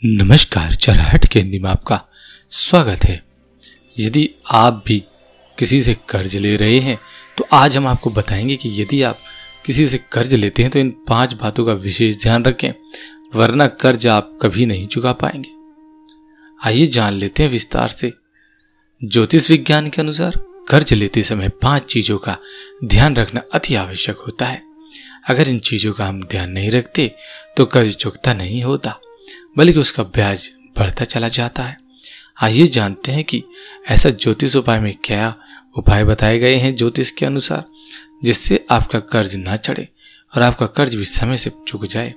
नमस्कार, चरहट के हिंदी में आपका स्वागत है। यदि आप भी किसी से कर्ज ले रहे हैं तो आज हम आपको बताएंगे कि यदि आप किसी से कर्ज लेते हैं तो इन 5 बातों का विशेष ध्यान रखें, वरना कर्ज आप कभी नहीं चुका पाएंगे। आइए जान लेते हैं विस्तार से। ज्योतिष विज्ञान के अनुसार कर्ज लेते समय 5 चीजों का ध्यान रखना अति आवश्यक होता है। अगर इन चीजों का हम ध्यान नहीं रखते तो कर्ज चुकता नहीं होता, बल्कि उसका ब्याज बढ़ता चला जाता है। आइए जानते हैं कि ऐसा ज्योतिष उपाय में क्या उपाय बताए गए हैं ज्योतिष के अनुसार, जिससे आपका कर्ज ना चढ़े और आपका कर्ज भी समय से चुक जाए।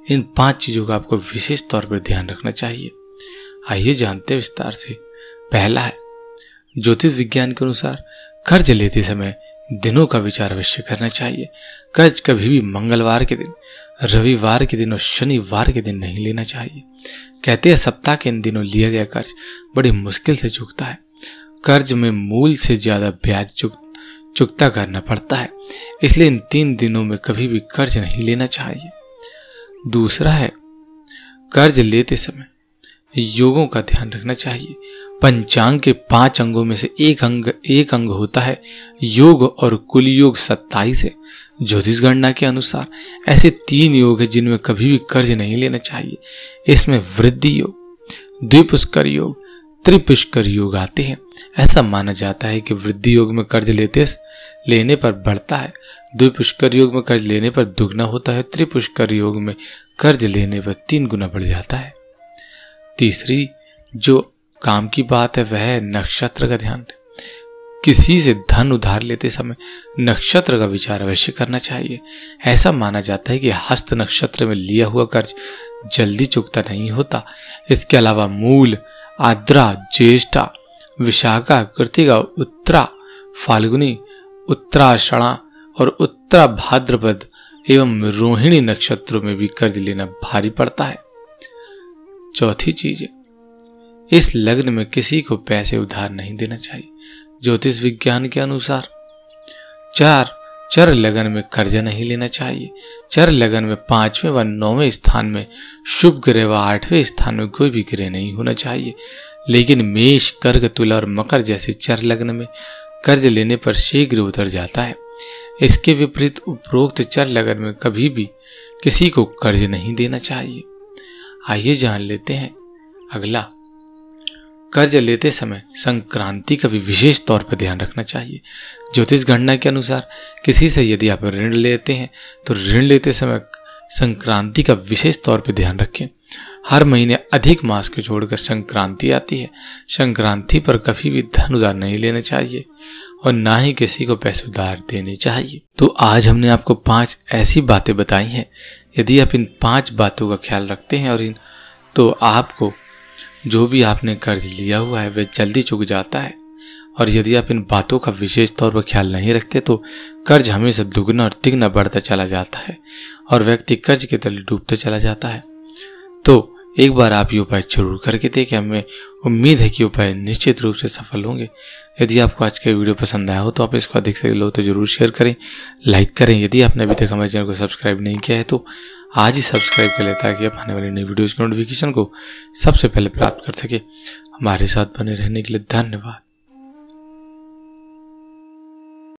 इन 5 चीजों का आपको विशेष तौर पर ध्यान रखना चाहिए। आइए जानते हैं विस्तार से। पहला है, ज्योतिष विज्ञान के अनुसार कर्ज लेते समय दिनों का विचार अवश्य करना चाहिए। कर्ज कभी भी मंगलवार के दिन, रविवार के दिन और शनिवार के दिन नहीं लेना चाहिए। कहते हैं सप्ताह के इन दिनों लिया गया कर्ज बड़ी मुश्किल से चुकता है। कर्ज में मूल से ज्यादा ब्याज चुकता करना पड़ता है, इसलिए इन 3 दिनों में कभी भी कर्ज नहीं लेना चाहिए। दूसरा है, कर्ज लेते समय योगों का ध्यान रखना चाहिए। पंचांग के 5 अंगों में से एक अंग होता है योग, और कुल योग 27 है। ज्योतिष गणना के अनुसार ऐसे 3 योग हैं जिनमें कभी भी कर्ज नहीं लेना चाहिए। इसमें वृद्धि योग, द्विपुष्कर योग, त्रिपुष्कर योग आते हैं। ऐसा माना जाता है कि वृद्धि योग में कर्ज लेने पर बढ़ता है, द्विपुष्कर योग में कर्ज लेने पर दुगना होता है, त्रिपुष्कर योग में कर्ज लेने पर 3 गुना बढ़ जाता है। तीसरी जो काम की बात है वह है नक्षत्र का ध्यान। किसी से धन उधार लेते समय नक्षत्र का विचार अवश्य करना चाहिए। ऐसा माना जाता है कि हस्त नक्षत्र में लिया हुआ कर्ज जल्दी चुकता नहीं होता। इसके अलावा मूल, आद्रा, ज्येष्ठा, विशाखा, कृतिका, उत्तरा, फाल्गुनी, उत्तराषाढ़ा और उत्तरा भाद्रपद एवं रोहिणी नक्षत्रों में भी कर्ज लेना भारी पड़ता है। चौथी चीज है, इस लग्न में किसी को पैसे उधार नहीं देना चाहिए। ज्योतिष विज्ञान के अनुसार चर लगन में कर्जा नहीं लेना चाहिए। चर लगन में 5वें व 9वें स्थान में शुभ ग्रह व 8वें स्थान में कोई भी ग्रह नहीं होना चाहिए। लेकिन मेष, कर्क, तुला और मकर जैसे चर लग्न में कर्ज लेने पर शीघ्र उतर जाता है। इसके विपरीत उपरोक्त चर लगन में कभी भी किसी को कर्ज नहीं देना चाहिए। आइए जान लेते हैं अगला, कर्ज लेते समय संक्रांति का भी विशेष तौर पर ध्यान रखना चाहिए। ज्योतिष गणना के अनुसार किसी से यदि आप ऋण लेते हैं तो ऋण लेते समय संक्रांति का विशेष तौर पर ध्यान रखें। हर महीने अधिक मास को छोड़कर संक्रांति आती है। संक्रांति पर कभी भी धन उधार नहीं लेना चाहिए और ना ही किसी को पैसे उधार देने चाहिए। तो आज हमने आपको 5 ऐसी बातें बताई हैं। यदि आप इन 5 बातों का ख्याल रखते हैं और तो आपको जो भी आपने कर्ज लिया हुआ है वह जल्दी चुक जाता है। और यदि आप इन बातों का विशेष तौर पर ख्याल नहीं रखते तो कर्ज हमेशा दुगना और तिगना बढ़ता चला जाता है और व्यक्ति कर्ज के तले डूबते चला जाता है। तो एक बार आप ये उपाय जरूर करके देखें। हमें उम्मीद है कि उपाय निश्चित रूप से सफल होंगे। यदि आपको आज का वीडियो पसंद आया हो तो आप इसको अधिक से लोग तो जरूर शेयर करें, लाइक करें। यदि आपने अभी तक हमारे चैनल को सब्सक्राइब नहीं किया है तो आज ही सब्सक्राइब कर लें ताकि आप आने वाली नई वीडियोज की नोटिफिकेशन को सबसे पहले प्राप्त कर सके। हमारे साथ बने रहने के लिए धन्यवाद।